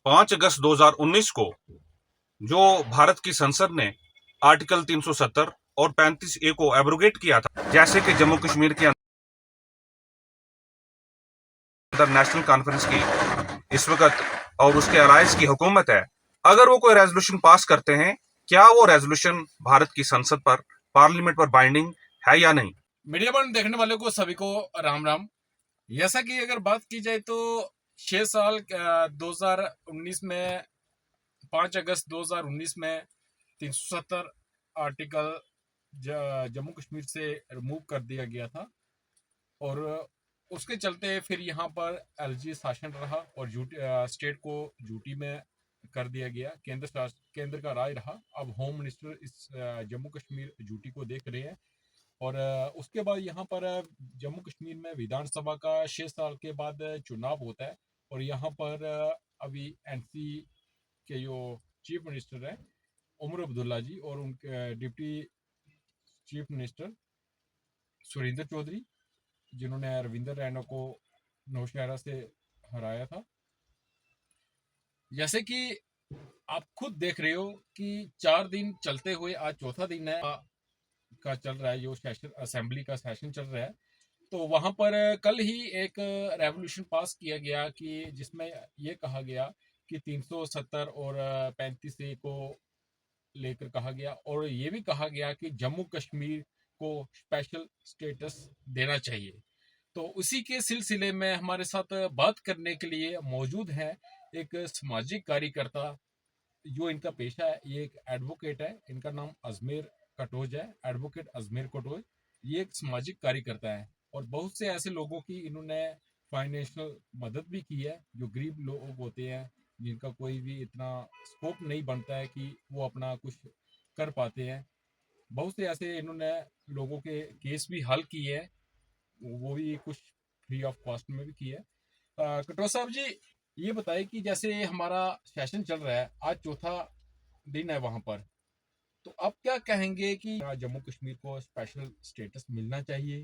5 अगस्त 2019 को जो भारत की संसद ने आर्टिकल 370 और 35A को एब्रोगेट किया था, जैसे कि जम्मू कश्मीर के अंदर नेशनल कॉन्फ्रेंस की इस वक्त और उसके अलायंस की हुकूमत है, अगर वो कोई रेजोल्यूशन पास करते हैं, क्या वो रेजोल्यूशन भारत की संसद पर, पार्लियामेंट पर बाइंडिंग है या नहीं? मीडिया वन देखने वालों को सभी को राम राम। जैसा कि अगर बात की जाए तो 6 साल 2019 में 5 अगस्त 2019 में 370 आर्टिकल जम्मू कश्मीर से रिमूव कर दिया गया था और उसके चलते फिर यहाँ पर एलजी शासन रहा और स्टेट को ड्यूटी में कर दिया गया। केंद्र का राय रहा। अब होम मिनिस्टर इस जम्मू कश्मीर ड्यूटी को देख रहे हैं और उसके बाद यहाँ पर जम्मू कश्मीर में विधानसभा का 6 साल के बाद चुनाव होता है और यहाँ पर अभी एनसी के जो चीफ मिनिस्टर हैं उमर अब्दुल्ला जी और उनके deputy chief minister Surendra Choudhary, जिन्होंने रविंदर रैना को नौशहरा से हराया था। जैसे कि आप खुद देख रहे हो कि 4 दिन चलते हुए आज चौथा दिन है का चल रहा है, जो सेशन असेंबली का सेशन चल रहा है। तो वहां पर कल ही एक रेवोल्यूशन पास किया गया कि जिसमें ये कहा गया कि 370 और 35A को लेकर कहा गया और ये भी कहा गया कि जम्मू कश्मीर को स्पेशल स्टेटस देना चाहिए। तो उसी के सिलसिले में हमारे साथ बात करने के लिए मौजूद है एक सामाजिक कार्यकर्ता, जो इनका पेशा है, ये एक एडवोकेट है। इनका नाम अजमेर कटोज है, एडवोकेट अजमेर कटोज। ये एक सामाजिक कार्यकर्ता है और बहुत से ऐसे लोगों की इन्होंने फाइनेंशियल मदद भी की है, जो गरीब लोग होते हैं जिनका कोई भी इतना स्कोप नहीं बनता है कि वो अपना कुछ कर पाते हैं। बहुत से ऐसे इन्होंने लोगों के केस भी हल किए हैं, वो भी कुछ फ्री ऑफ कॉस्ट में भी किए हैं। कटोज साहब जी, ये बताइए कि जैसे हमारा सेशन चल रहा है, आज चौथा दिन है वहां पर, तो आप क्या कहेंगे कि जम्मू कश्मीर को स्पेशल स्टेटस मिलना चाहिए?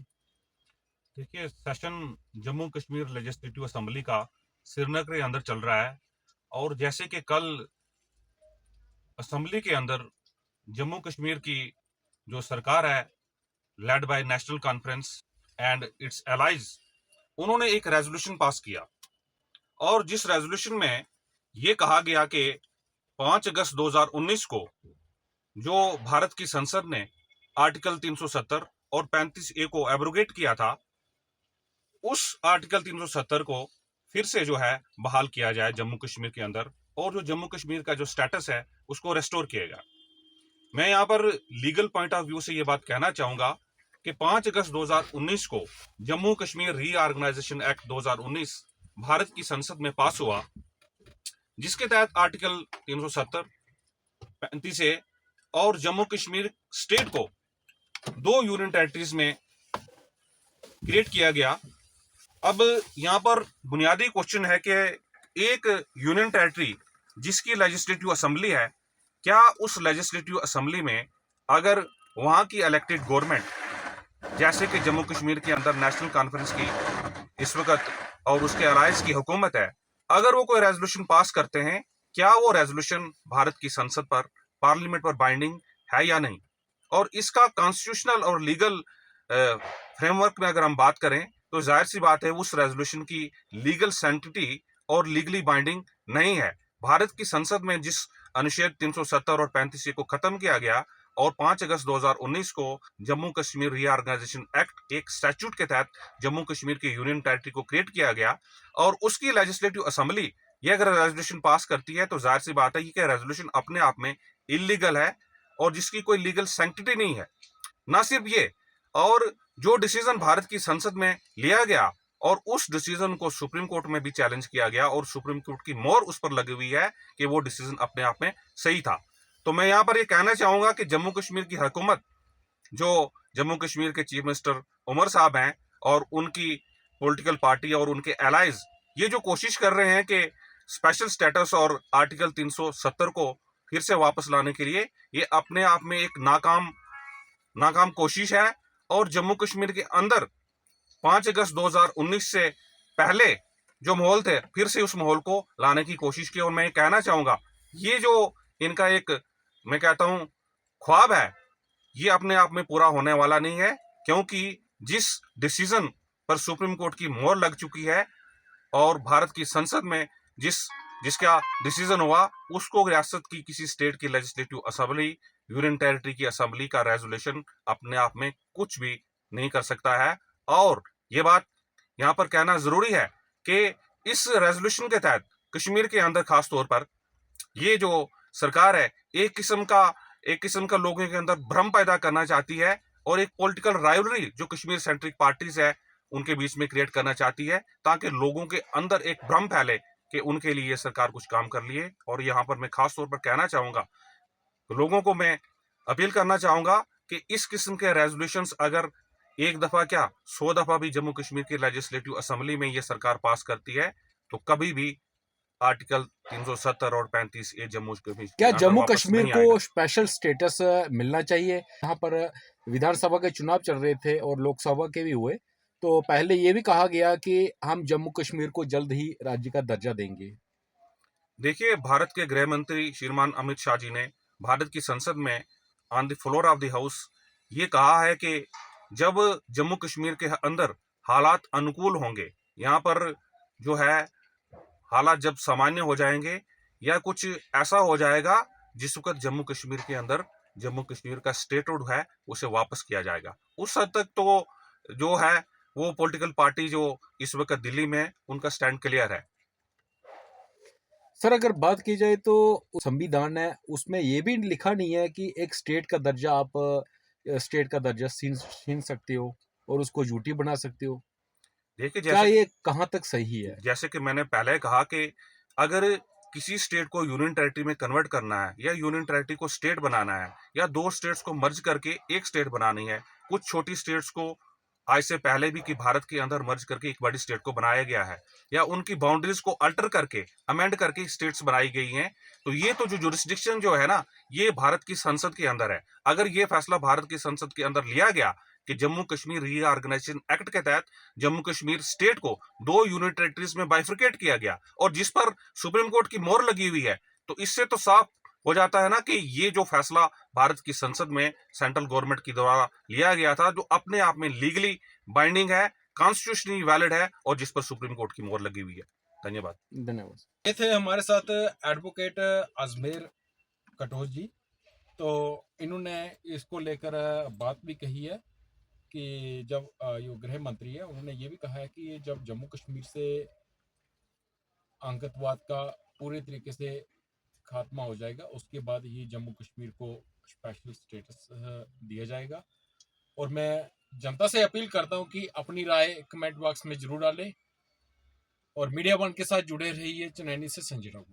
देखिए, session Jammu Kashmir legislative assembly का श्रीनगर के अंदर चल रहा है और जैसे कि कल असेंबली के अंदर जम्मू कश्मीर की जो सरकार है, led by national conference and it's allies, उन्होंने एक रेजोल्यूशन पास किया और जिस रेजोल्यूशन में यह कहा गया कि 5 अगस्त 2019 को जो भारत की संसद ने आर्टिकल 370 और 35A को एब्रोगेट किया था, उस आर्टिकल 370 को फिर से जो है बहाल किया जाए जम्मू कश्मीर के अंदर और जो जम्मू कश्मीर का जो स्टेटस है उसको रेस्टोर किया जाए। मैं यहाँ पर लीगल पॉइंट ऑफ व्यू से ये बात कहना चाहूंगा कि 5 अगस्त 2019 को जम्मू कश्मीर रीऑर्गेनाइजेशन एक्ट 2019 भारत की संसद में पास हुआ, जिसके तहत आर्टिकल 370, 35A और जम्मू कश्मीर स्टेट को 2 यूनियन टेरिटरीज में क्रिएट किया गया। अब यहाँ पर बुनियादी क्वेश्चन है कि एक यूनियन टेरिटरी जिसकी लेजिस्लेटिव असेंबली है, क्या उस लेजिस्लेटिव असेंबली में अगर वहां की इलेक्टेड गवर्नमेंट, जैसे कि जम्मू कश्मीर के अंदर नेशनल कॉन्फ्रेंस की इस वक्त और उसके अलायंस की हुकूमत है, अगर वो कोई रेजोल्यूशन पास करते हैं, क्या वो रेजोल्यूशन भारत की संसद पर, पार्लियामेंट पर बाइंडिंग है या नहीं? और इसका कॉन्स्टिट्यूशनल और लीगल फ्रेमवर्क में अगर हम बात करें तो जाहिर सी बात है उस रेजोल्यूशन की लीगल सैंक्टिटी और लीगली बाइंडिंग नहीं है। भारत की संसद में जिस अनुच्छेद 370 और 35A को खत्म किया गया और 5 अगस्त 2019 को जम्मू कश्मीर रीऑर्गेनाइजेशन एक्ट एक स्टैट्यूट के तहत जम्मू कश्मीर के यूनियन टेरिटरी को क्रिएट किया गया और उसकी लेजिस्लेटिव असेंबली ये अगर रेजोल्यूशन पास करती है तो जाहिर सी बात है कि रेजोल्यूशन अपने आप में इलीगल है और जिसकी कोई लीगल सैंक्टिटी नहीं है। ना सिर्फ ये, और जो डिसीजन भारत की संसद में लिया गया और उस डिसीजन को सुप्रीम कोर्ट में भी चैलेंज किया गया और सुप्रीम कोर्ट की मोहर उस पर लगी हुई है कि वो डिसीजन अपने आप में सही था। तो मैं यहां पर ये कहना चाहूंगा कि जम्मू कश्मीर की हुकूमत, जो जम्मू कश्मीर के चीफ मिनिस्टर उमर साहब हैं और उनकी पॉलिटिकल पार्टी और उनके एलाइज, ये जो कोशिश कर रहे हैं कि स्पेशल स्टेटस और आर्टिकल 370 को फिर से वापस लाने के लिए, ये अपने आप में एक नाकाम कोशिश है। और जम्मू कश्मीर के अंदर 5 अगस्त 2019 से पहले जो माहौल थे फिर से उस माहौल को लाने की कोशिश की। और मैं कहना चाहूंगा ये जो इनका एक मैं कहता हूं ख्वाब है, ये अपने आप में पूरा होने वाला नहीं है, क्योंकि जिस डिसीजन पर सुप्रीम कोर्ट की मोहर लग चुकी है और भारत की संसद में जिसका डिसीजन हुआ, उसको रियासत की किसी स्टेट की लेजिस्लेटिव असेंबली, यूनियन टेरिटरी की असेंबली का रेजोल्यूशन अपने आप में कुछ भी नहीं कर सकता है। और ये बात यहां पर कहना जरूरी है कि इस रेजोल्यूशन के तहत कश्मीर के अंदर खास तौर पर ये जो सरकार है एक किस्म का लोगों के अंदर भ्रम पैदा करना चाहती है और एक पॉलिटिकल राइवलरी जो कश्मीर सेंट्रिक पार्टीज है उनके बीच में क्रिएट करना चाहती है, ताकि लोगों के अंदर एक भ्रम फैले कि उनके लिए ये सरकार कुछ काम कर लिए। और यहाँ पर मैं खास तौर पर कहना चाहूंगा, लोगों को मैं अपील करना चाहूंगा कि इस किस्म के रेजोल्यूशंस अगर एक दफा क्या 100 दफा भी जम्मू कश्मीर की लेजिस्लेटिव असेंबली में ये सरकार पास करती है तो कभी भी आर्टिकल 370 और 35 ये जम्मू कश्मीर क्या के अंदर जम्मू वापस कश्मीर नहीं को आएगा। स्पेशल स्टेटस मिलना चाहिए? यहाँ पर विधानसभा के चुनाव चल रहे थे और लोकसभा के भी हुए, तो पहले ये भी कहा गया कि हम जम्मू कश्मीर को जल्द ही राज्य का दर्जा देंगे। देखिए, भारत के गृह मंत्री श्रीमान अमित शाह जी ने भारत की संसद में on the floor of the house ये कहा है कि जब जम्मू कश्मीर के अंदर हालात अनुकूल होंगे, यहाँ पर जो है हालात जब सामान्य हो जाएंगे या कुछ ऐसा हो जाएगा जिस वक्त जम्मू कश्मीर के अंदर जम्मू कश्मीर का स्टेटहुड है उसे वापस किया जाएगा। उस हद तक तो जो है वो पॉलिटिकल पार्टी जो इस वक्त दिल्ली में उनका स्टैंड क्लियर है। सर, अगर बात की जाए तो संविधान है उसमें ये भी लिखा नहीं है कि एक स्टेट का दर्जा आप स्टेट का दर्जा छीन सकते हो और उसको झूठी बना सकते हो। देखिए, क्या ये कहाँ तक सही है? जैसे कि मैंने पहले कहा कि अगर किसी स्टेट को यूनियन टेरिटरी में कन्वर्ट करना है या यूनियन टेरिटरी को स्टेट बनाना है या दो स्टेट्स को मर्ज करके एक स्टेट बनानी है, कुछ छोटी स्टेट्स को आज से पहले भी कि भारत के अंदर मर्ज करके एक बड़ी स्टेट को बनाया गया है या उनकी बाउंड्रीज को अल्टर करके अमेंड करके स्टेट्स बनाई गई हैं, तो ये तो जो जुरिस्डिक्शन जो है ना ये भारत की संसद के अंदर है। अगर ये फैसला भारत की संसद के अंदर लिया गया कि जम्मू कश्मीर रीऑर्गेनाइजेशन एक्ट के तहत जम्मू कश्मीर स्टेट को दो यूनियन टेरिटरीज में बाइफर्केट किया गया और जिस पर सुप्रीम कोर्ट की मोहर लगी हुई है, तो इससे तो साफ हो जाता है ना कि ये जो फैसला भारत की संसद में सेंट्रल गवर्नमेंट के द्वारा लिया गया था जो अपने आप में लीगली बाइंडिंग है, कॉन्स्टिट्यूशनली वैलिड है और जिस पर सुप्रीम कोर्ट की मोहर लगी हुई है। धन्यवाद। धन्यवाद। ये थे हमारे साथ एडवोकेट अजमेर कटोच जी। तो इन्होंने इसको लेकर बात भी कही है कि जब ये गृह मंत्री है उन्होंने ये भी कहा है कि जब जम्मू कश्मीर से आतंकवाद का पूरे तरीके से खात्मा हो जाएगा उसके बाद ही जम्मू कश्मीर को स्पेशल स्टेटस दिया जाएगा। और मैं जनता से अपील करता हूं कि अपनी राय कमेंट बॉक्स में जरूर डालें और मीडिया वन के साथ जुड़े रहिए। चनैनी से संजय राव।